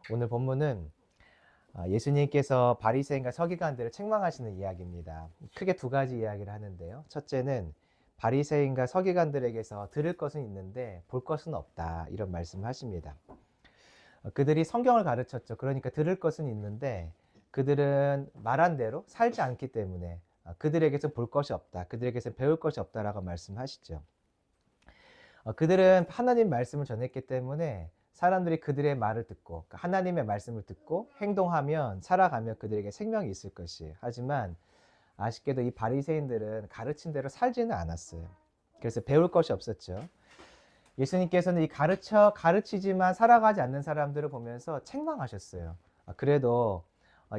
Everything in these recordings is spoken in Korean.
오늘 본문은 예수님께서 바리새인과 서기관들을 책망하시는 이야기입니다. 크게 두 가지 이야기를 하는데요. 첫째는 바리새인과 서기관들에게서 들을 것은 있는데 볼 것은 없다, 이런 말씀을 하십니다. 그들이 성경을 가르쳤죠. 그러니까 들을 것은 있는데 그들은 말한 대로 살지 않기 때문에 그들에게서 볼 것이 없다, 그들에게서 배울 것이 없다라고 말씀하시죠. 그들은 하나님 말씀을 전했기 때문에 사람들이 그들의 말을 듣고 하나님의 말씀을 듣고 행동하면 살아가면 그들에게 생명이 있을 것이에요. 하지만 아쉽게도 이 바리새인들은 가르친 대로 살지는 않았어요. 그래서 배울 것이 없었죠. 예수님께서는 이 가르치지만 살아가지 않는 사람들을 보면서 책망하셨어요. 그래도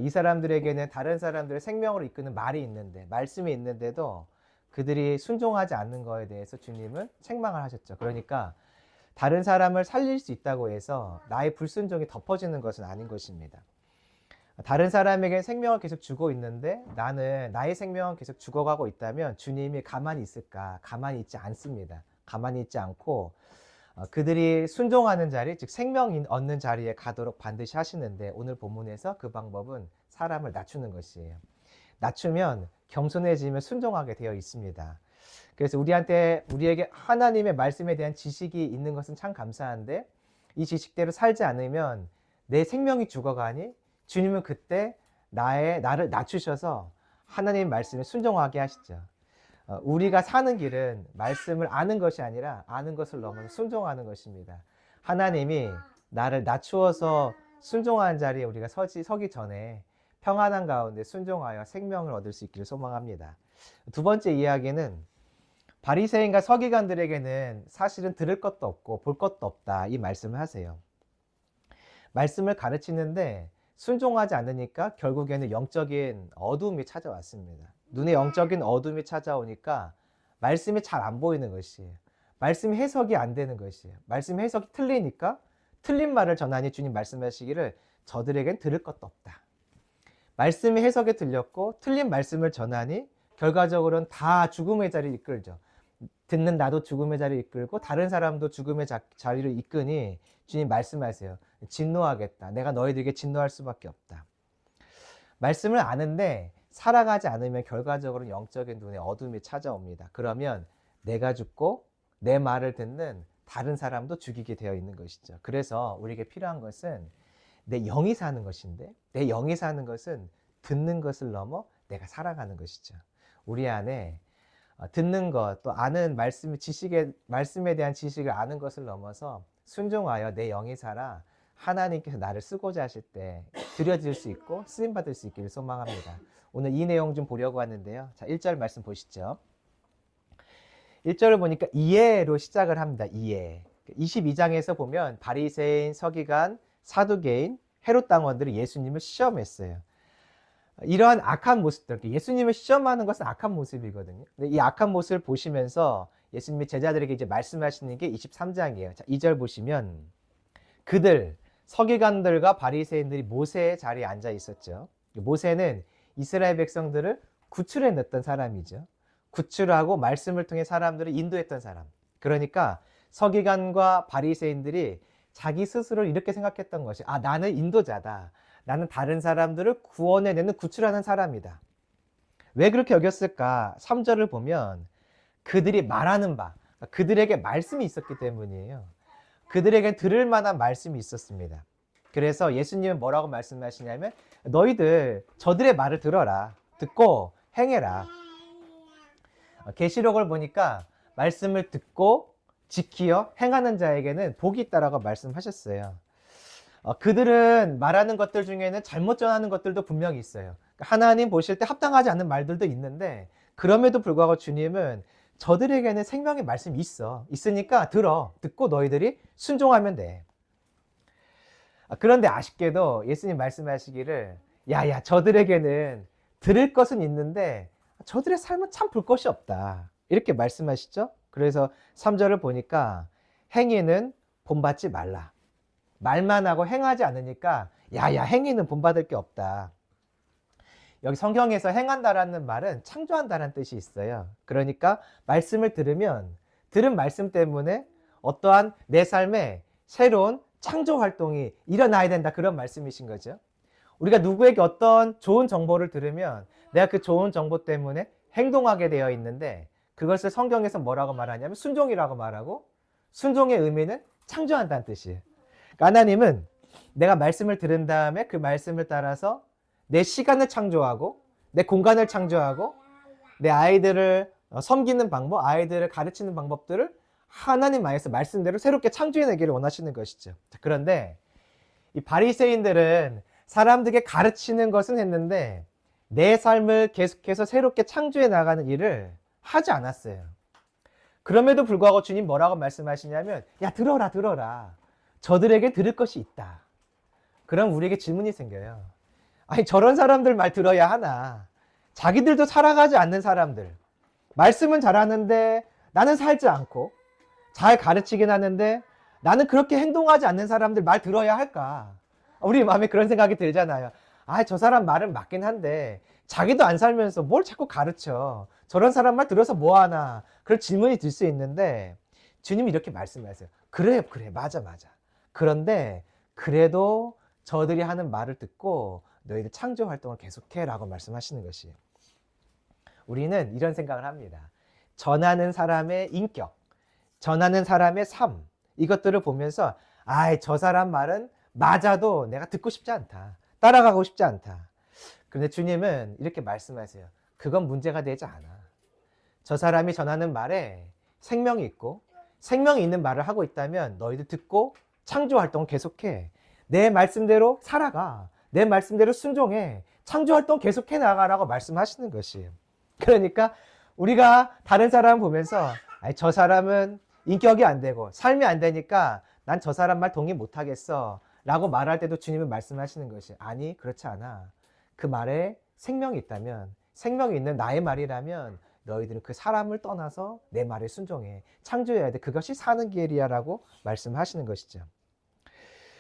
이 사람들에게는 다른 사람들의 생명으로 이끄는 말이 있는데, 말씀이 있는데도 그들이 순종하지 않는 거에 대해서 주님은 책망을 하셨죠. 그러니까 다른 사람을 살릴 수 있다고 해서 나의 불순종이 덮어지는 것은 아닌 것입니다. 다른 사람에게 생명을 계속 주고 있는데 나는 나의 생명은 계속 죽어가고 있다면 주님이 가만히 있을까? 가만히 있지 않습니다. 가만히 있지 않고 그들이 순종하는 자리, 즉 생명 얻는 자리에 가도록 반드시 하시는데, 오늘 본문에서 그 방법은 사람을 낮추는 것이에요. 낮추면 겸손해지면 순종하게 되어 있습니다. 그래서 우리에게 하나님의 말씀에 대한 지식이 있는 것은 참 감사한데, 이 지식대로 살지 않으면 내 생명이 죽어가니 주님은 그때 나를 낮추셔서 하나님의 말씀에 순종하게 하시죠. 우리가 사는 길은 말씀을 아는 것이 아니라 아는 것을 넘어서 순종하는 것입니다. 하나님이 나를 낮추어서 순종하는 자리에 우리가 서기 전에 평안한 가운데 순종하여 생명을 얻을 수 있기를 소망합니다. 두 번째 이야기는 바리새인과 서기관들에게는 사실은 들을 것도 없고 볼 것도 없다, 이 말씀을 하세요. 말씀을 가르치는데 순종하지 않으니까 결국에는 영적인 어둠이 찾아왔습니다. 눈에 영적인 어둠이 찾아오니까 말씀이 잘 안 보이는 것이에요. 말씀 해석이 안 되는 것이에요. 말씀 해석이 틀리니까 틀린 말을 전하니 주님 말씀하시기를 저들에겐 들을 것도 없다. 말씀이 해석에 틀렸고 틀린 말씀을 전하니 결과적으로는 다 죽음의 자리를 이끌죠. 듣는 나도 죽음의 자리를 이끌고 다른 사람도 죽음의 자리를 이끄니 주님 말씀하세요. 진노하겠다. 내가 너희들에게 진노할 수밖에 없다. 말씀을 아는데 살아가지 않으면 결과적으로 영적인 눈에 어둠이 찾아옵니다. 그러면 내가 죽고 내 말을 듣는 다른 사람도 죽이게 되어 있는 것이죠. 그래서 우리에게 필요한 것은 내 영이 사는 것인데, 내 영이 사는 것은 듣는 것을 넘어 내가 살아가는 것이죠. 우리 안에 듣는 것, 또 아는 말씀에 대한 지식을 아는 것을 넘어서 순종하여 내 영이 살아 하나님께서 나를 쓰고자 하실 때 드려질 수 있고 쓰임받을 수 있기를 소망합니다. 오늘 이 내용 좀 보려고 하는데요. 자, 1절 말씀 보시죠. 1절을 보니까 이해로 시작을 합니다. 이해. 22장에서 보면 바리새인, 서기관, 사두개인, 헤롯 당원들이 예수님을 시험했어요. 이러한 악한 모습들, 예수님을 시험하는 것은 악한 모습이거든요. 근데 이 악한 모습을 보시면서 예수님이 제자들에게 이제 말씀하시는 게 23장이에요. 자, 2절 보시면 그들, 서기관들과 바리새인들이 모세의 자리에 앉아 있었죠. 모세는 이스라엘 백성들을 구출해 냈던 사람이죠. 구출하고 말씀을 통해 사람들을 인도했던 사람. 그러니까 서기관과 바리새인들이 자기 스스로를 이렇게 생각했던 것이, 나는 인도자다. 나는 다른 사람들을 구원해내는 구출하는 사람이다. 왜 그렇게 여겼을까? 3절을 보면 그들이 말하는 바, 그들에게 말씀이 있었기 때문이에요. 그들에게 들을 만한 말씀이 있었습니다. 그래서 예수님은 뭐라고 말씀하시냐면 너희들 저들의 말을 들어라. 듣고 행해라. 계시록을 보니까 말씀을 듣고 지키어 행하는 자에게는 복이 있다라고 말씀하셨어요. 그들은 말하는 것들 중에는 잘못 전하는 것들도 분명히 있어요. 하나님 보실 때 합당하지 않는 말들도 있는데, 그럼에도 불구하고 주님은 저들에게는 생명의 말씀이 있으니까 듣고 너희들이 순종하면 돼. 그런데 아쉽게도 예수님 말씀하시기를 야야, 저들에게는 들을 것은 있는데 저들의 삶은 참 볼 것이 없다, 이렇게 말씀하시죠. 그래서 3절을 보니까 행위는 본받지 말라. 말만 하고 행하지 않으니까 야야, 행위는 본받을 게 없다. 여기 성경에서 행한다라는 말은 창조한다라는 뜻이 있어요. 그러니까 말씀을 들으면 들은 말씀 때문에 어떠한 내 삶에 새로운 창조 활동이 일어나야 된다, 그런 말씀이신 거죠. 우리가 누구에게 어떤 좋은 정보를 들으면 내가 그 좋은 정보 때문에 행동하게 되어 있는데, 그것을 성경에서 뭐라고 말하냐면 순종이라고 말하고, 순종의 의미는 창조한다는 뜻이에요. 그러니까 하나님은 내가 말씀을 들은 다음에 그 말씀을 따라서 내 시간을 창조하고, 내 공간을 창조하고, 내 아이들을 섬기는 방법, 아이들을 가르치는 방법들을 하나님 안에서 말씀대로 새롭게 창조해내기를 원하시는 것이죠. 그런데 이 바리새인들은 사람들에게 가르치는 것은 했는데 내 삶을 계속해서 새롭게 창조해 나가는 일을 하지 않았어요. 그럼에도 불구하고 주님 뭐라고 말씀하시냐면, 야, 들어라. 저들에게 들을 것이 있다. 그럼 우리에게 질문이 생겨요. 아니, 저런 사람들 말 들어야 하나? 자기들도 살아가지 않는 사람들, 말씀은 잘하는데 나는 살지 않고, 잘 가르치긴 하는데 나는 그렇게 행동하지 않는 사람들 말 들어야 할까? 우리 마음에 그런 생각이 들잖아요. 아, 저 사람 말은 맞긴 한데 자기도 안 살면서 뭘 자꾸 가르쳐. 저런 사람 말 들어서 뭐 하나? 그런 질문이 들 수 있는데 주님이 이렇게 말씀하세요. 그래, 맞아. 그런데 그래도 저들이 하는 말을 듣고 너희들 창조 활동을 계속해라고 말씀하시는 것이에요. 우리는 이런 생각을 합니다. 전하는 사람의 인격, 전하는 사람의 삶, 이것들을 보면서 저 사람 말은 맞아도 내가 듣고 싶지 않다, 따라가고 싶지 않다. 그런데 주님은 이렇게 말씀하세요. 그건 문제가 되지 않아. 저 사람이 전하는 말에 생명이 있고 생명이 있는 말을 하고 있다면 너희들 듣고 창조 활동을 계속해. 내 말씀대로 살아가. 내 말씀대로 순종해. 창조 활동 계속해 나가라고 말씀하시는 것이에요. 그러니까 우리가 다른 사람 보면서 저 사람은 인격이 안 되고 삶이 안 되니까 난 저 사람 말 동의 못 하겠어 라고 말할 때도 주님은 말씀하시는 것이, 아니, 그렇지 않아. 그 말에 생명이 있다면, 생명이 있는 나의 말이라면 너희들은 그 사람을 떠나서 내 말에 순종해. 창조해야 돼. 그것이 사는 길이야 라고 말씀하시는 것이죠.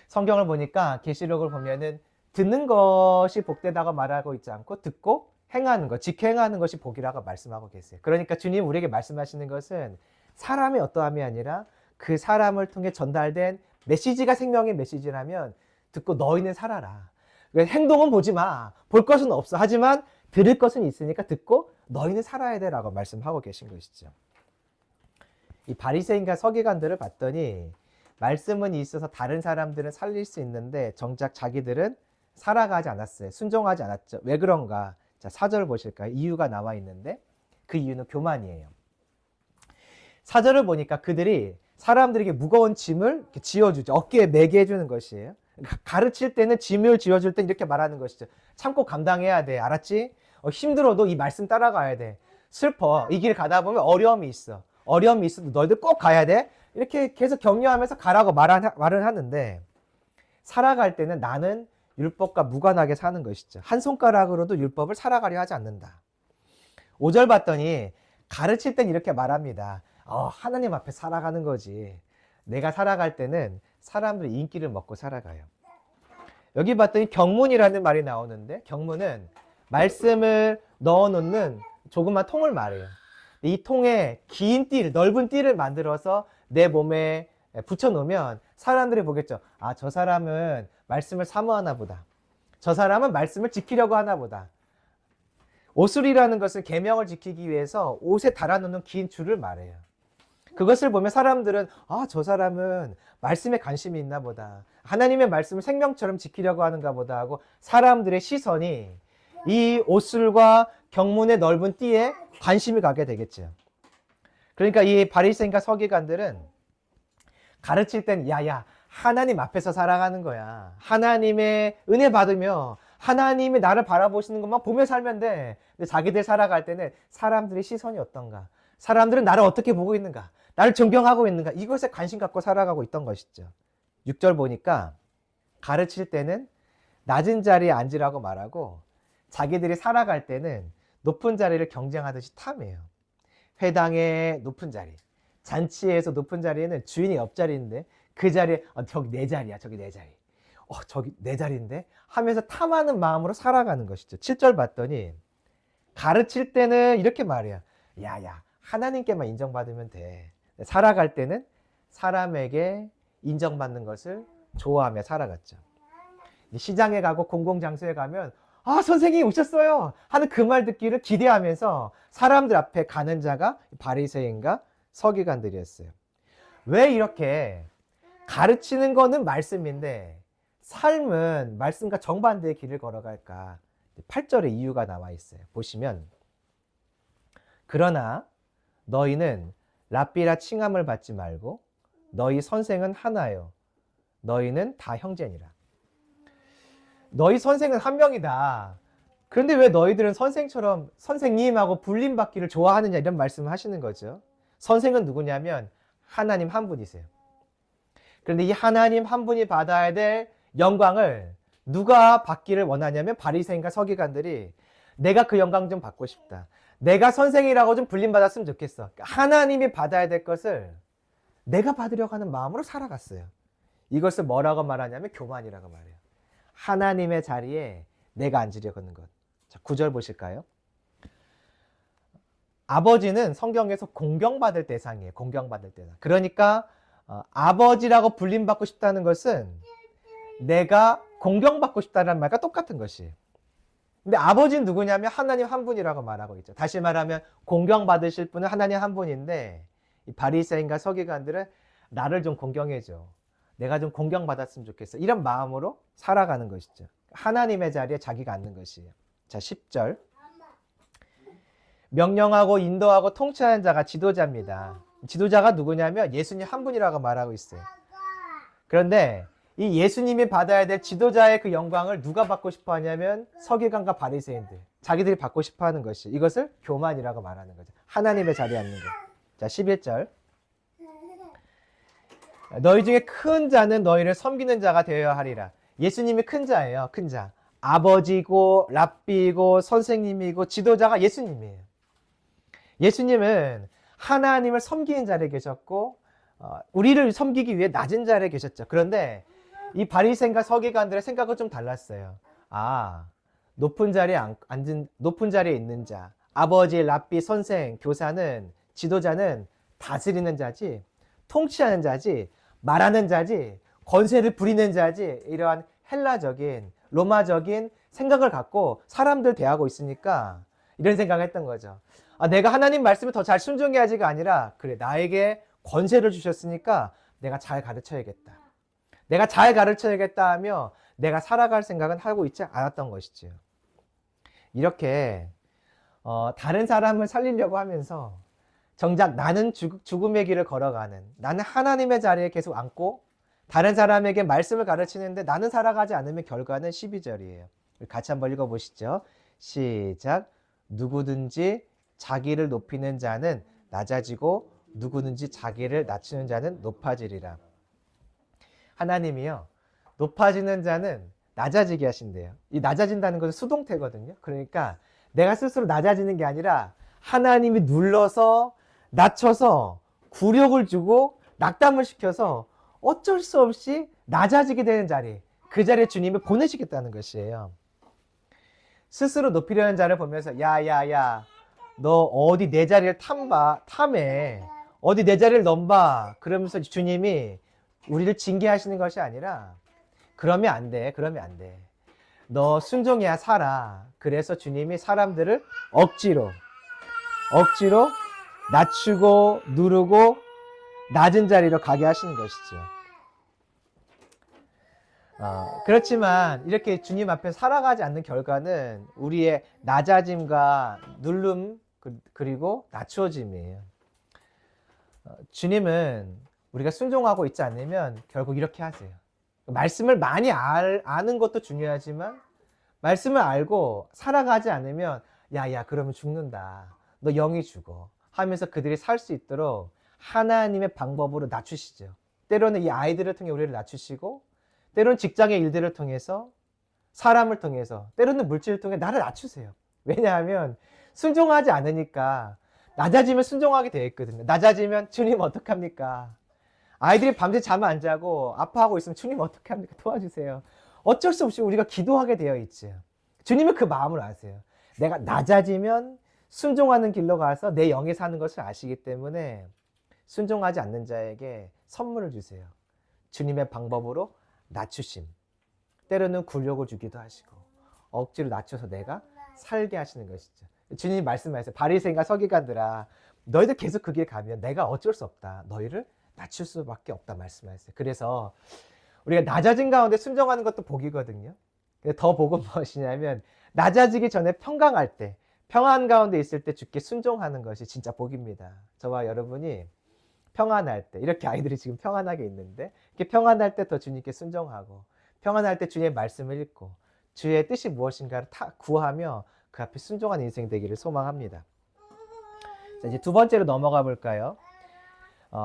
성경을 보니까 계시록을 보면은 듣는 것이 복되다고 말하고 있지 않고 듣고 행하는 것, 직행하는 것이 복이라고 말씀하고 계세요. 그러니까 주님 우리에게 말씀하시는 것은 사람의 어떠함이 아니라 그 사람을 통해 전달된 메시지가 생명의 메시지라면 듣고 너희는 살아라. 행동은 보지 마. 볼 것은 없어. 하지만 들을 것은 있으니까 듣고 너희는 살아야 돼 라고 말씀하고 계신 것이죠. 이 바리새인과 서기관들을 봤더니 말씀은 있어서 다른 사람들은 살릴 수 있는데 정작 자기들은 살아가지 않았어요. 순종하지 않았죠. 왜 그런가? 자, 4절 보실까요? 이유가 나와 있는데 그 이유는 교만이에요. 4절을 보니까 그들이 사람들에게 무거운 짐을 지어주죠. 어깨에 매게 해주는 것이에요. 가르칠 때는 짐을 지어줄 땐 이렇게 말하는 것이죠. 참고 감당해야 돼. 알았지? 힘들어도 이 말씀 따라가야 돼. 슬퍼. 이 길 가다 보면 어려움이 있어. 어려움이 있어도 너희들 꼭 가야 돼. 이렇게 계속 격려하면서 가라고 말은 하는데, 살아갈 때는 나는 율법과 무관하게 사는 것이죠. 한 손가락으로도 율법을 살아가려 하지 않는다. 5절 봤더니 가르칠 땐 이렇게 말합니다. 하나님 앞에 살아가는 거지. 내가 살아갈 때는 사람들의 인기를 먹고 살아가요. 여기 봤더니 경문이라는 말이 나오는데, 경문은 말씀을 넣어놓는 조그만 통을 말해요. 이 통에 긴 띠를, 넓은 띠를 만들어서 내 몸에 붙여놓으면 사람들이 보겠죠. 저 사람은 말씀을 사모하나 보다. 저 사람은 말씀을 지키려고 하나 보다. 오술이라는 것은 계명을 지키기 위해서 옷에 달아놓는 긴 줄을 말해요. 그것을 보면 사람들은 저 사람은 말씀에 관심이 있나 보다. 하나님의 말씀을 생명처럼 지키려고 하는가 보다 하고 사람들의 시선이 이 옷술과 경문의 넓은 띠에 관심이 가게 되겠죠. 그러니까 이 바리새인과 서기관들은 가르칠 땐 야야 하나님 앞에서 살아가는 거야. 하나님의 은혜 받으며 하나님이 나를 바라보시는 것만 보며 살면 돼. 근데 자기들 살아갈 때는 사람들의 시선이 어떤가? 사람들은 나를 어떻게 보고 있는가? 나를 존경하고 있는가? 이것에 관심 갖고 살아가고 있던 것이죠. 6절 보니까 가르칠 때는 낮은 자리에 앉으라고 말하고 자기들이 살아갈 때는 높은 자리를 경쟁하듯이 탐해요. 회당의 높은 자리, 잔치에서 높은 자리에는 주인이 옆자리인데 그 자리에 저기 내 자리야, 저기 내 자리. 저기 내 자리인데 하면서 탐하는 마음으로 살아가는 것이죠. 7절 봤더니 가르칠 때는 이렇게 말해요. 야야 하나님께만 인정받으면 돼. 살아갈 때는 사람에게 인정받는 것을 좋아하며 살아갔죠. 시장에 가고 공공장소에 가면 아, 선생님 오셨어요 하는 그 말 듣기를 기대하면서 사람들 앞에 가는 자가 바리새인과 서기관들이었어요. 왜 이렇게 가르치는 거는 말씀인데 삶은 말씀과 정반대의 길을 걸어갈까? 8절에 이유가 나와 있어요. 보시면 그러나 너희는 랍비라 칭함을 받지 말고 너희 선생은 하나요. 너희는 다 형제니라. 너희 선생은 한 명이다. 그런데 왜 너희들은 선생처럼 선생님하고 불림받기를 좋아하느냐 이런 말씀을 하시는 거죠. 선생은 누구냐면 하나님 한 분이세요. 그런데 이 하나님 한 분이 받아야 될 영광을 누가 받기를 원하냐면 바리새인과 서기관들이 내가 그 영광 좀 받고 싶다. 내가 선생이라고 좀 불림받았으면 좋겠어. 하나님이 받아야 될 것을 내가 받으려고 하는 마음으로 살아갔어요. 이것을 뭐라고 말하냐면 교만이라고 말해요. 하나님의 자리에 내가 앉으려고 하는 것. 자, 9절 보실까요? 아버지는 성경에서 공경받을 대상이에요. 공경받을 대상. 그러니까 아버지라고 불림받고 싶다는 것은 내가 공경받고 싶다는 말과 똑같은 것이에요. 근데 아버지는 누구냐면 하나님 한 분이라고 말하고 있죠. 다시 말하면 공경받으실 분은 하나님 한 분인데 이 바리새인과 서기관들은 나를 좀 공경해줘. 내가 좀 공경받았으면 좋겠어. 이런 마음으로 살아가는 것이죠. 하나님의 자리에 자기가 앉는 것이에요. 자, 10절. 명령하고 인도하고 통치하는 자가 지도자입니다. 지도자가 누구냐면 예수님 한 분이라고 말하고 있어요. 그런데 이 예수님이 받아야 될 지도자의 그 영광을 누가 받고 싶어 하냐면 서기관과 바리새인들. 자기들이 받고 싶어 하는 것이 이것을 교만이라고 말하는 거죠. 하나님의 자리에 앉는 것. 자, 11절. 너희 중에 큰 자는 너희를 섬기는 자가 되어야 하리라. 예수님이 큰 자예요. 큰 자. 아버지고 랍비고 선생님이고 지도자가 예수님이에요. 예수님은 하나님을 섬기는 자리에 계셨고 우리를 섬기기 위해 낮은 자리에 계셨죠. 그런데 이 바리새인과 서기관들의 생각은 좀 달랐어요. 아, 높은 자리에 있는 자, 아버지, 랍비, 선생, 교사는 지도자는 다스리는 자지, 통치하는 자지, 말하는 자지, 권세를 부리는 자지, 이러한 헬라적인 로마적인 생각을 갖고 사람들 대하고 있으니까 이런 생각을 했던 거죠. 아, 내가 하나님 말씀을 더 잘 순종해야지가 아니라 그래, 나에게 권세를 주셨으니까 내가 잘 가르쳐야겠다. 내가 잘 가르쳐야겠다 하며 내가 살아갈 생각은 하고 있지 않았던 것이지요. 이렇게 다른 사람을 살리려고 하면서 정작 나는 죽음의 길을 걸어가는, 나는 하나님의 자리에 계속 앉고 다른 사람에게 말씀을 가르치는데 나는 살아가지 않으면 결과는 12절이에요. 같이 한번 읽어보시죠. 시작. 누구든지 자기를 높이는 자는 낮아지고 누구든지 자기를 낮추는 자는 높아지리라. 하나님이요, 높아지는 자는 낮아지게 하신대요. 이 낮아진다는 것은 수동태거든요. 그러니까 내가 스스로 낮아지는 게 아니라 하나님이 눌러서 낮춰서 굴욕을 주고 낙담을 시켜서 어쩔 수 없이 낮아지게 되는 자리, 그 자리에 주님을 보내시겠다는 것이에요. 스스로 높이려는 자를 보면서 야야야, 너 어디 내 자리를 탐해, 어디 내 자리를 넘봐, 그러면서 주님이 우리를 징계하시는 것이 아니라 그러면 안 돼, 그러면 안 돼. 너 순종해야 살아. 그래서 주님이 사람들을 억지로 낮추고 누르고 낮은 자리로 가게 하시는 것이죠. 그렇지만 이렇게 주님 앞에 살아가지 않는 결과는 우리의 낮아짐과 누름 그리고 낮추어짐이에요. 주님은 우리가 순종하고 있지 않으면 결국 이렇게 하세요. 말씀을 많이 아는 것도 중요하지만 말씀을 알고 살아가지 않으면 야야 그러면 죽는다. 너 영이 죽어. 하면서 그들이 살 수 있도록 하나님의 방법으로 낮추시죠. 때로는 이 아이들을 통해 우리를 낮추시고 때로는 직장의 일들을 통해서 사람을 통해서 때로는 물질을 통해 나를 낮추세요. 왜냐하면 순종하지 않으니까 낮아지면 순종하게 되어 있거든요. 낮아지면 주님 어떡합니까? 아이들이 밤새 잠 안 자고 아파하고 있으면 주님 어떡합니까? 도와주세요. 어쩔 수 없이 우리가 기도하게 되어 있죠. 주님은 그 마음을 아세요. 내가 낮아지면 순종하는 길로 가서 내 영이 사는 것을 아시기 때문에 순종하지 않는 자에게 선물을 주세요. 주님의 방법으로 낮추심. 때로는 굴욕을 주기도 하시고 억지로 낮춰서 내가 살게 하시는 것이죠. 주님이 말씀하셨어요. 바리새인과 서기관들아, 너희들 계속 그 길 가면 내가 어쩔 수 없다. 너희를 낮출 수밖에 없다 말씀하셨어요. 그래서 우리가 낮아진 가운데 순종하는 것도 복이거든요. 더 복은 무엇이냐면 낮아지기 전에 평강할 때, 평안 가운데 있을 때 주께 순종하는 것이 진짜 복입니다. 저와 여러분이 평안할 때, 이렇게 아이들이 지금 평안하게 있는데 이렇게 평안할 때 더 주님께 순종하고, 평안할 때 주의 말씀을 읽고 주의 뜻이 무엇인가를 구하며 그 앞에 순종한 인생 되기를 소망합니다. 자, 이제 두 번째로 넘어가 볼까요?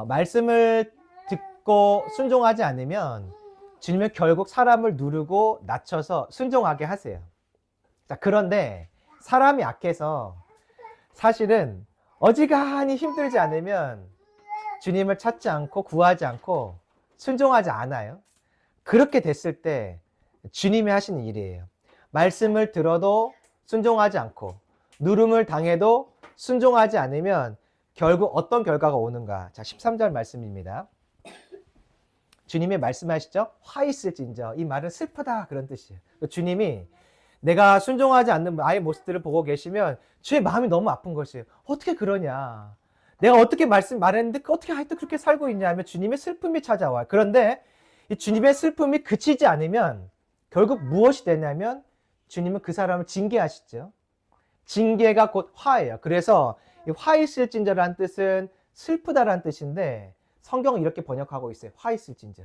말씀을 듣고 순종하지 않으면 주님은 결국 사람을 누르고 낮춰서 순종하게 하세요. 자, 그런데 사람이 약해서 사실은 어지간히 힘들지 않으면 주님을 찾지 않고 구하지 않고 순종하지 않아요. 그렇게 됐을 때 주님이 하시는 일이에요. 말씀을 들어도 순종하지 않고 누름을 당해도 순종하지 않으면 결국 어떤 결과가 오는가? 자, 13절 말씀입니다. 주님이 말씀하시죠? 화 있을진저. 이 말은 슬프다 그런 뜻이에요. 주님이 내가 순종하지 않는 나의 모습들을 보고 계시면 주의 마음이 너무 아픈 것이에요. 어떻게 그러냐? 내가 어떻게 말했는데 어떻게 하여튼 그렇게 살고 있냐 하면 주님의 슬픔이 찾아와요. 그런데 이 주님의 슬픔이 그치지 않으면 결국 무엇이 되냐면 주님은 그 사람을 징계하시죠. 징계가 곧 화예요. 그래서 이 화 있을진저라는 뜻은 슬프다라는 뜻인데 성경은 이렇게 번역하고 있어요. 화 있을진저.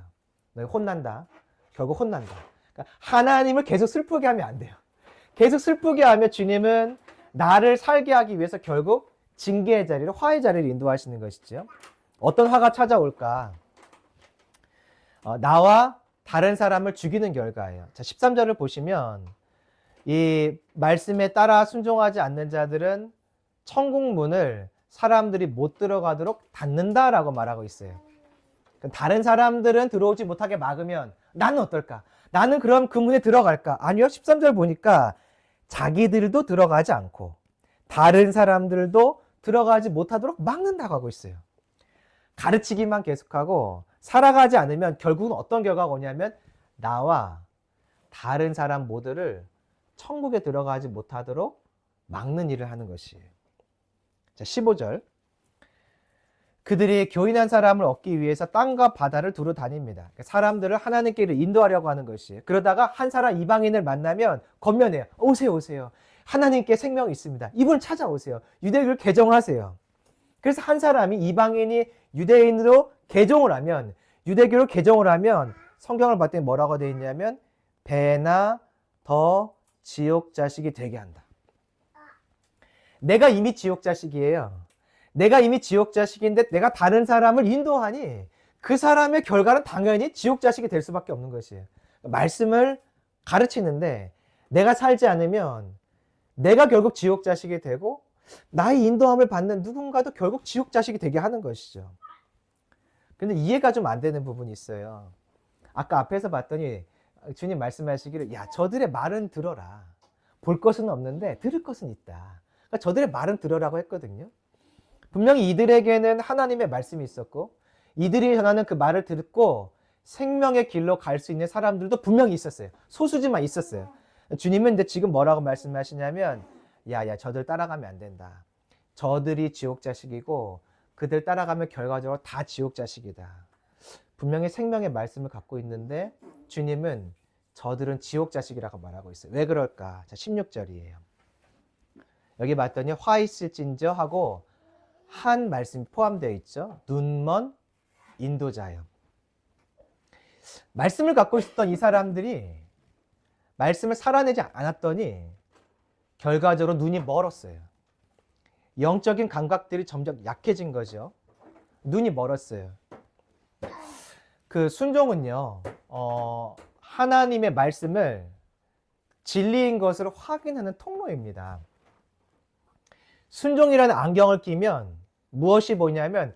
너희 혼난다. 결국 혼난다. 그러니까 하나님을 계속 슬프게 하면 안 돼요. 계속 슬프게 하면 주님은 나를 살게 하기 위해서 결국 징계의 자리로, 화의 자리를 인도하시는 것이죠. 어떤 화가 찾아올까? 나와 다른 사람을 죽이는 결과예요. 자, 13절을 보시면 이 말씀에 따라 순종하지 않는 자들은 천국 문을 사람들이 못 들어가도록 닫는다라고 말하고 있어요. 다른 사람들은 들어오지 못하게 막으면 나는 어떨까? 나는 그럼 그 문에 들어갈까? 아니요. 13절 보니까 자기들도 들어가지 않고 다른 사람들도 들어가지 못하도록 막는다고 하고 있어요. 가르치기만 계속하고 살아가지 않으면 결국은 어떤 결과가 오냐면 나와 다른 사람 모두를 천국에 들어가지 못하도록 막는 일을 하는 것이에요. 자, 15절. 그들이 교인한 사람을 얻기 위해서 땅과 바다를 두루 다닙니다. 사람들을 하나님께로 인도하려고 하는 것이에요. 그러다가 한 사람 이방인을 만나면 권면해요. 오세요, 오세요. 하나님께 생명이 있습니다. 이분을 찾아오세요. 유대교를 개종하세요. 그래서 한 사람이 이방인이 유대인으로 개종을 하면, 유대교를 개종을 하면 성경을 봤더니 뭐라고 되어 있냐면 배나 더 지옥 자식이 되게 한다. 내가 이미 지옥 자식이에요. 내가 이미 지옥 자식인데 내가 다른 사람을 인도하니 그 사람의 결과는 당연히 지옥 자식이 될 수밖에 없는 것이에요. 말씀을 가르치는데 내가 살지 않으면 내가 결국 지옥 자식이 되고 나의 인도함을 받는 누군가도 결국 지옥 자식이 되게 하는 것이죠. 근데 이해가 좀 안 되는 부분이 있어요. 아까 앞에서 봤더니 주님 말씀하시기를 야, 저들의 말은 들어라. 볼 것은 없는데 들을 것은 있다. 그러니까 저들의 말은 들으라고 했거든요. 분명히 이들에게는 하나님의 말씀이 있었고 이들이 전하는 그 말을 듣고 생명의 길로 갈 수 있는 사람들도 분명히 있었어요. 소수지만 있었어요. 주님은 근데 지금 뭐라고 말씀하시냐면 야, 저들 따라가면 안 된다. 저들이 지옥 자식이고 그들 따라가면 결과적으로 다 지옥 자식이다. 분명히 생명의 말씀을 갖고 있는데 주님은 저들은 지옥 자식이라고 말하고 있어요. 왜 그럴까? 자, 16절이에요. 여기 봤더니 화 있을진저 하고 한 말씀이 포함되어 있죠. 눈먼 인도자요. 말씀을 갖고 있었던 이 사람들이 말씀을 살아내지 않았더니 결과적으로 눈이 멀었어요. 영적인 감각들이 점점 약해진 거죠. 눈이 멀었어요. 그 순종은요, 하나님의 말씀을 진리인 것을 확인하는 통로입니다. 순종이라는 안경을 끼면 무엇이 보이냐면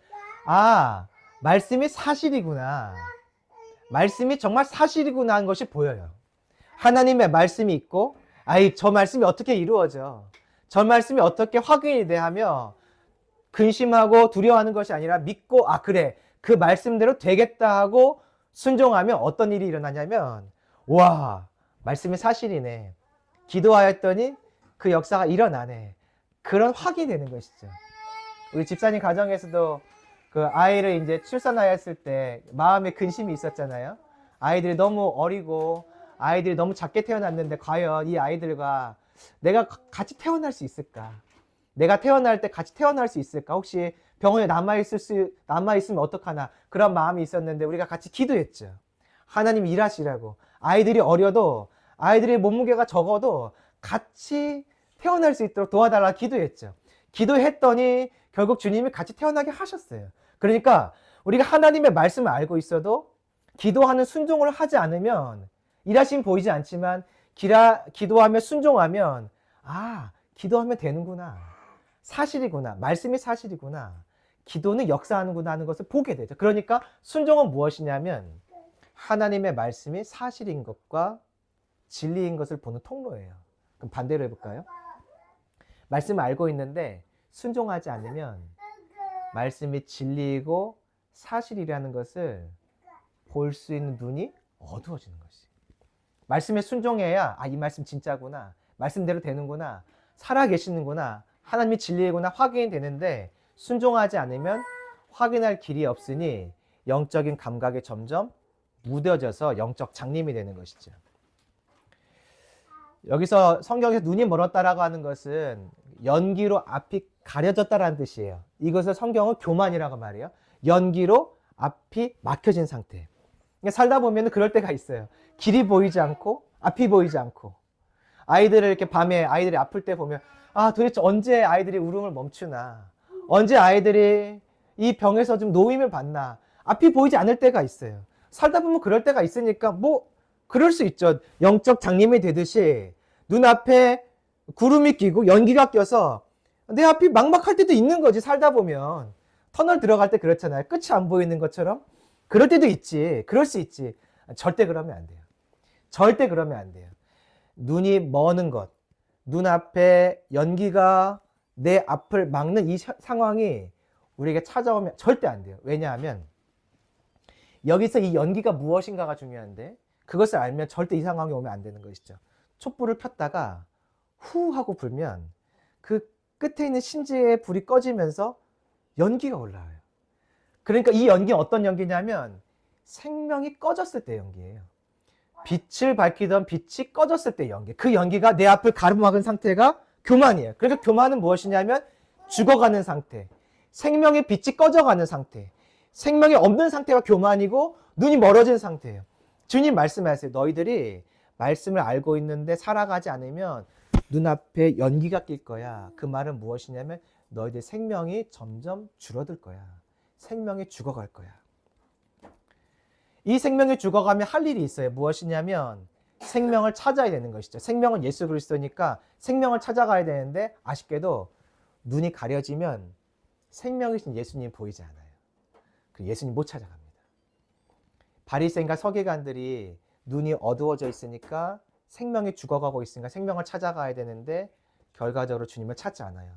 말씀이 사실이구나. 말씀이 정말 사실이구나 하는 것이 보여요. 하나님의 말씀이 있고 저 말씀이 어떻게 이루어져? 저 말씀이 어떻게 확인이 돼 하며 근심하고 두려워하는 것이 아니라 믿고 그래 그 말씀대로 되겠다 하고 순종하면 어떤 일이 일어나냐면, 와, 말씀이 사실이네. 기도하였더니 그 역사가 일어나네. 그런 확인이 되는 것이죠. 우리 집사님 가정에서도 그 아이를 이제 출산하였을 때 마음에 근심이 있었잖아요. 아이들이 너무 어리고 아이들이 너무 작게 태어났는데 과연 이 아이들과 내가 같이 태어날 수 있을까? 내가 태어날 때 같이 태어날 수 있을까? 혹시 병원에 남아있으면 어떡하나? 그런 마음이 있었는데 우리가 같이 기도했죠. 하나님 일하시라고. 아이들이 어려도 아이들의 몸무게가 적어도 같이 태어날 수 있도록 도와달라 기도했죠. 기도했더니 결국 주님이 같이 태어나게 하셨어요. 그러니까 우리가 하나님의 말씀을 알고 있어도 기도하는 순종을 하지 않으면 일하심 보이지 않지만 기도하며 순종하면 기도하면 되는구나. 사실이구나. 말씀이 사실이구나. 기도는 역사하는구나 하는 것을 보게 되죠. 그러니까 순종은 무엇이냐면 하나님의 말씀이 사실인 것과 진리인 것을 보는 통로예요. 그럼 반대로 해볼까요? 말씀을 알고 있는데 순종하지 않으면 말씀이 진리이고 사실이라는 것을 볼 수 있는 눈이 어두워지는 것이. 말씀에 순종해야 이 말씀 진짜구나. 말씀대로 되는구나. 살아계시는구나. 하나님이 진리이구나 확인이 되는데 순종하지 않으면 확인할 길이 없으니 영적인 감각이 점점 무뎌져서 영적 장님이 되는 것이죠. 여기서 성경에서 눈이 멀었다라고 하는 것은 연기로 앞이 가려졌다라는 뜻이에요. 이것을 성경은 교만이라고 말해요. 연기로 앞이 막혀진 상태. 살다 보면 그럴 때가 있어요. 길이 보이지 않고 앞이 보이지 않고 아이들을 이렇게 밤에 아이들이 아플 때 보면 도대체 언제 아이들이 울음을 멈추나, 언제 아이들이 이 병에서 좀 노임을 받나, 앞이 보이지 않을 때가 있어요. 살다 보면 그럴 때가 있으니까 그럴 수 있죠. 영적 장님이 되듯이 눈앞에 구름이 끼고 연기가 껴서 내 앞이 막막할 때도 있는 거지. 살다 보면 터널 들어갈 때 그렇잖아요. 끝이 안 보이는 것처럼 그럴 때도 있지. 그럴 수 있지. 절대 그러면 안 돼요. 절대 그러면 안 돼요. 눈이 머는 것, 눈앞에 연기가 내 앞을 막는 이 상황이 우리에게 찾아오면 절대 안 돼요. 왜냐하면 여기서 이 연기가 무엇인가가 중요한데 그것을 알면 절대 이 상황이 오면 안 되는 것이죠. 촛불을 폈다가 후 하고 불면 그 끝에 있는 심지의 불이 꺼지면서 연기가 올라와요. 그러니까 이 연기는 어떤 연기냐면 생명이 꺼졌을 때 연기예요. 빛을 밝히던 빛이 꺼졌을 때 연기. 그 연기가 내 앞을 가로막은 상태가 교만이에요. 그러니까 교만은 무엇이냐면 죽어가는 상태. 생명의 빛이 꺼져가는 상태. 생명이 없는 상태가 교만이고 눈이 멀어진 상태예요. 주님 말씀하세요. 너희들이 말씀을 알고 있는데 살아가지 않으면 눈앞에 연기가 낄 거야. 그 말은 무엇이냐면 너희들 생명이 점점 줄어들 거야. 생명이 죽어갈 거야. 이 생명이 죽어가면 할 일이 있어요. 무엇이냐면 생명을 찾아야 되는 것이죠. 생명은 예수 그리스도니까 생명을 찾아가야 되는데 아쉽게도 눈이 가려지면 생명이신 예수님이 보이지 않아요. 그 예수님 못 찾아갑니다. 바리새인과 서기관들이 눈이 어두워져 있으니까 생명이 죽어가고 있으니까 생명을 찾아가야 되는데 결과적으로 주님을 찾지 않아요.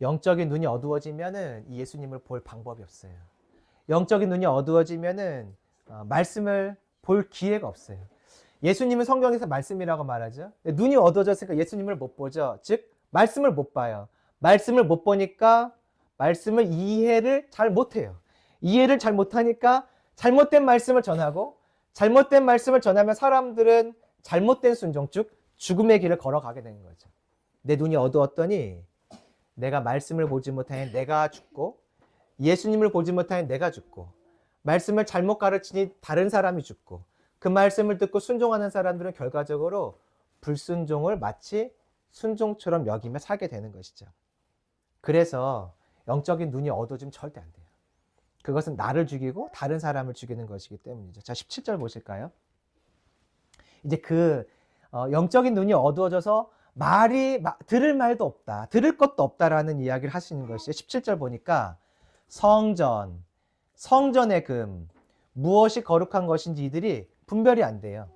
영적인 눈이 어두워지면은 이 예수님을 볼 방법이 없어요. 영적인 눈이 어두워지면은 말씀을 볼 기회가 없어요. 예수님은 성경에서 말씀이라고 말하죠. 눈이 어두워졌으니까 예수님을 못 보죠. 즉 말씀을 못 봐요. 말씀을 못 보니까 말씀을 이해를 잘 못해요. 이해를 잘 못하니까 잘못된 말씀을 전하고 잘못된 말씀을 전하면 사람들은 잘못된 순종, 즉 죽음의 길을 걸어가게 되는 거죠. 내 눈이 어두웠더니 내가 말씀을 보지 못하니 내가 죽고 예수님을 보지 못하니 내가 죽고 말씀을 잘못 가르치니 다른 사람이 죽고 그 말씀을 듣고 순종하는 사람들은 결과적으로 불순종을 마치 순종처럼 여기며 살게 되는 것이죠. 그래서 영적인 눈이 어두워지면 절대 안 돼요. 그것은 나를 죽이고 다른 사람을 죽이는 것이기 때문이죠. 자, 17절 보실까요? 이제 영적인 눈이 어두워져서 들을 말도 없다, 들을 것도 없다라는 이야기를 하시는 것이에요. 17절 보니까 성전의 금, 무엇이 거룩한 것인지 이들이 분별이 안 돼요.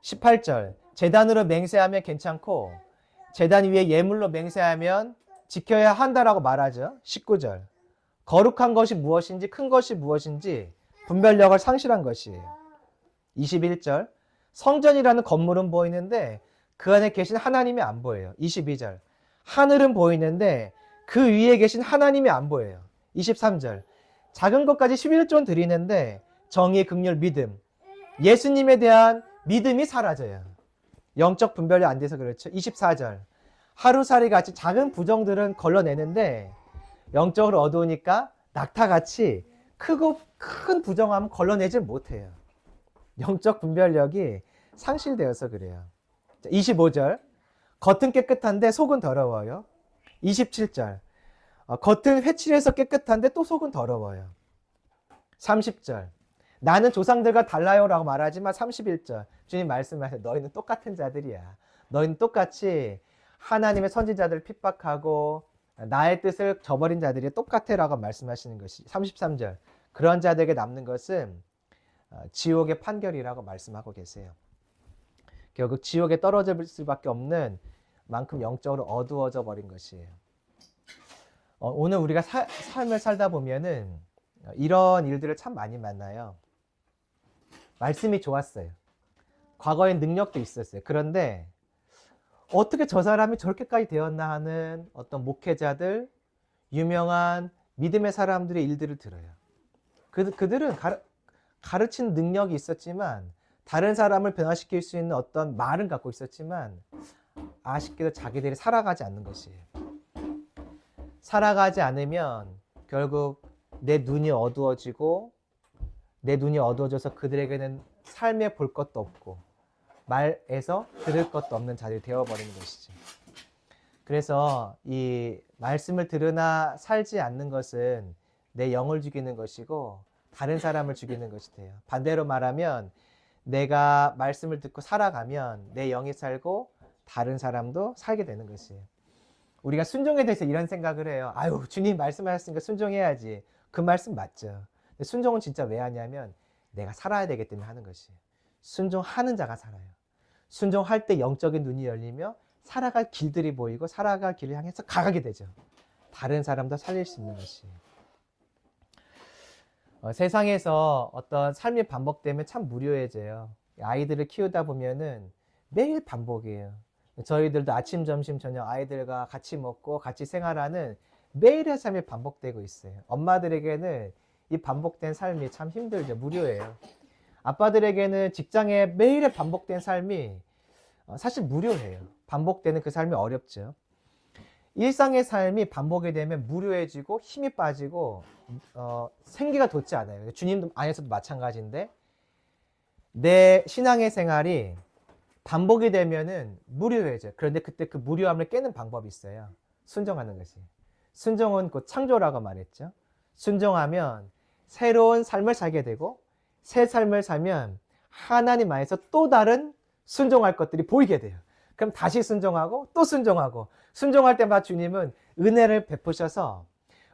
18절, 제단으로 맹세하면 괜찮고 제단 위에 예물로 맹세하면 지켜야 한다라고 말하죠. 19절, 거룩한 것이 무엇인지 큰 것이 무엇인지 분별력을 상실한 것이에요. 21절 성전이라는 건물은 보이는데 그 안에 계신 하나님이 안 보여요. 22절 하늘은 보이는데 그 위에 계신 하나님이 안 보여요. 23절 작은 것까지 11조 드리는데 정의, 긍휼, 믿음 예수님에 대한 믿음이 사라져요. 영적 분별이 안 돼서 그렇죠. 24절 하루살이 같이 작은 부정들은 걸러내는데 영적으로 어두우니까 낙타같이 크고 큰 부정함은 걸러내질 못해요. 영적 분별력이 상실되어서 그래요. 25절 겉은 깨끗한데 속은 더러워요. 27절 겉은 회칠해서 깨끗한데 또 속은 더러워요. 30절 나는 조상들과 달라요 라고 말하지만 31절 주님 말씀하세요. 너희는 똑같은 자들이야. 너희는 똑같이 하나님의 선지자들을 핍박하고 나의 뜻을 저버린 자들이 똑같아 라고 말씀하시는 것이 33절 그런 자들에게 남는 것은 지옥의 판결이라고 말씀하고 계세요. 결국 지옥에 떨어질 수밖에 없는 만큼 영적으로 어두워져 버린 것이에요. 오늘 우리가 삶을 살다 보면은 이런 일들을 참 많이 만나요. 말씀이 좋았어요. 과거에 능력도 있었어요. 그런데 어떻게 저 사람이 저렇게까지 되었나 하는 어떤 목회자들, 유명한 믿음의 사람들의 일들을 들어요. 그들은 가르치는 능력이 있었지만 다른 사람을 변화시킬 수 있는 어떤 말은 갖고 있었지만 아쉽게도 자기들이 살아가지 않는 것이에요. 살아가지 않으면 결국 내 눈이 어두워지고 내 눈이 어두워져서 그들에게는 삶에 볼 것도 없고 말에서 들을 것도 없는 자들이 되어버리는 것이죠. 그래서 이 말씀을 들으나 살지 않는 것은 내 영을 죽이는 것이고 다른 사람을 죽이는 것이 돼요. 반대로 말하면 내가 말씀을 듣고 살아가면 내 영이 살고 다른 사람도 살게 되는 것이에요. 우리가 순종에 대해서 이런 생각을 해요. 아유, 주님 말씀하셨으니까 순종해야지. 그 말씀 맞죠. 근데 순종은 진짜 왜 하냐면 내가 살아야 되기 때문에 하는 것이에요. 순종하는 자가 살아요. 순종할 때 영적인 눈이 열리며 살아갈 길들이 보이고 살아갈 길을 향해서 가게 되죠. 다른 사람도 살릴 수 있는 것이에요. 세상에서 어떤 삶이 반복되면 참 무료해져요. 아이들을 키우다 보면은 매일 반복이에요. 저희들도 아침, 점심, 저녁 아이들과 같이 먹고 같이 생활하는 매일의 삶이 반복되고 있어요. 엄마들에게는 이 반복된 삶이 참 힘들죠. 무료예요. 아빠들에게는 직장에 매일의 반복된 삶이 사실 무료해요. 반복되는 그 삶이 어렵죠. 일상의 삶이 반복이 되면 무료해지고 힘이 빠지고 생기가 돋지 않아요. 주님 안에서도 마찬가지인데 내 신앙의 생활이 반복이 되면은 무료해져요. 그런데 그때 그 무료함을 깨는 방법이 있어요. 순종하는 것이. 순종은 곧 창조라고 말했죠. 순종하면 새로운 삶을 살게 되고 새 삶을 살면 하나님 안에서 또 다른 순종할 것들이 보이게 돼요. 그럼 다시 순종하고 또 순종하고 순종할 때마다 주님은 은혜를 베푸셔서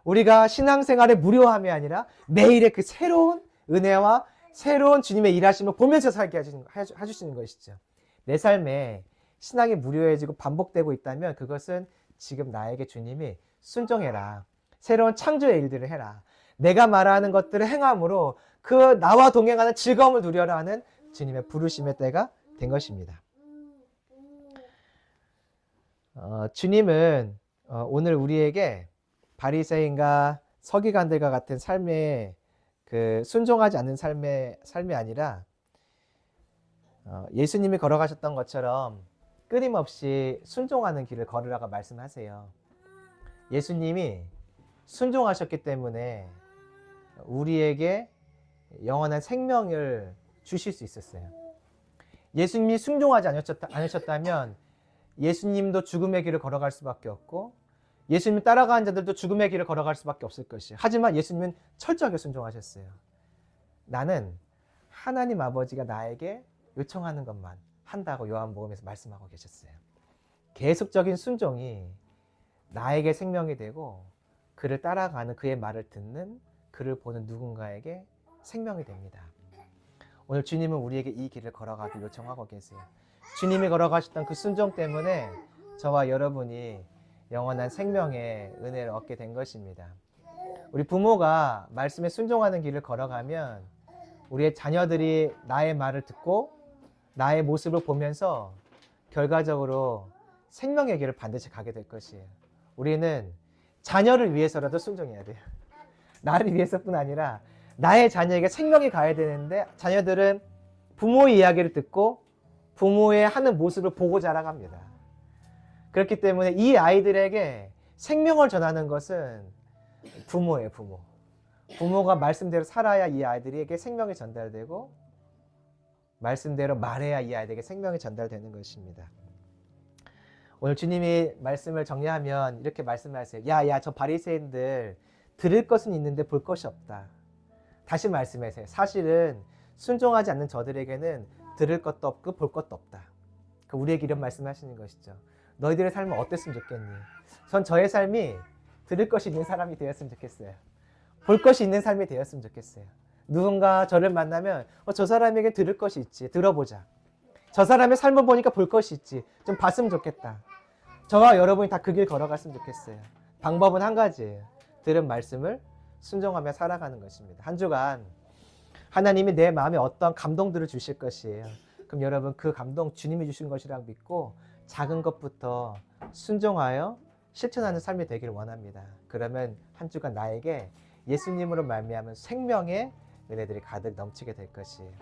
우리가 신앙생활의 무료함이 아니라 매일의 그 새로운 은혜와 새로운 주님의 일하심을 보면서 살게 해주시는 것이죠. 내 삶에 신앙이 무료해지고 반복되고 있다면 그것은 지금 나에게 주님이 순종해라. 새로운 창조의 일들을 해라. 내가 말하는 것들을 행함으로 그 나와 동행하는 즐거움을 누려라 하는 주님의 부르심의 때가 된 것입니다. 주님은 오늘 우리에게 바리새인과 서기관들과 같은 삶의 그 순종하지 않는 삶이 아니라 예수님이 걸어가셨던 것처럼 끊임없이 순종하는 길을 걸으라고 말씀하세요. 예수님이 순종하셨기 때문에 우리에게 영원한 생명을 주실 수 있었어요. 예수님이 순종하지 않으셨다면 예수님도 죽음의 길을 걸어갈 수밖에 없고 예수님 따라가는 자들도 죽음의 길을 걸어갈 수밖에 없을 것이에요. 하지만 예수님은 철저하게 순종하셨어요. 나는 하나님 아버지가 나에게 요청하는 것만 한다고 요한복음에서 말씀하고 계셨어요. 계속적인 순종이 나에게 생명이 되고 그를 따라가는 그의 말을 듣는 그를 보는 누군가에게 생명이 됩니다. 오늘 주님은 우리에게 이 길을 걸어가길 요청하고 계세요. 주님이 걸어가셨던 그 순종 때문에 저와 여러분이 영원한 생명의 은혜를 얻게 된 것입니다. 우리 부모가 말씀에 순종하는 길을 걸어가면 우리의 자녀들이 나의 말을 듣고 나의 모습을 보면서 결과적으로 생명의 길을 반드시 가게 될 것이에요. 우리는 자녀를 위해서라도 순종해야 돼요. 나를 위해서뿐 아니라 나의 자녀에게 생명이 가야 되는데 자녀들은 부모의 이야기를 듣고 부모의 하는 모습을 보고 자라갑니다. 그렇기 때문에 이 아이들에게 생명을 전하는 것은 부모예요, 부모. 부모가 말씀대로 살아야 이 아이들에게 생명이 전달되고 말씀대로 말해야 이 아이들에게 생명이 전달되는 것입니다. 오늘 주님이 말씀을 정리하면 이렇게 말씀하세요. 야, 저 바리새인들 들을 것은 있는데 볼 것이 없다. 다시 말씀하세요. 사실은 순종하지 않는 저들에게는 들을 것도 없고 볼 것도 없다. 우리에게 이런 말씀하시는 것이죠. 너희들의 삶은 어땠으면 좋겠니? 전 저의 삶이 들을 것이 있는 사람이 되었으면 좋겠어요. 볼 것이 있는 삶이 되었으면 좋겠어요. 누군가 저를 만나면 저 사람에게 들을 것이 있지. 들어보자. 저 사람의 삶을 보니까 볼 것이 있지. 좀 봤으면 좋겠다. 저와 여러분이 다 그 길 걸어갔으면 좋겠어요. 방법은 한 가지예요. 들은 말씀을 순종하며 살아가는 것입니다. 한 주간 하나님이 내 마음에 어떤 감동들을 주실 것이에요. 그럼 여러분 그 감동 주님이 주신 것이라고 믿고 작은 것부터 순종하여 실천하는 삶이 되기를 원합니다. 그러면 한 주간 나에게 예수님으로 말미암은 생명의 은혜들이 가득 넘치게 될 것이에요.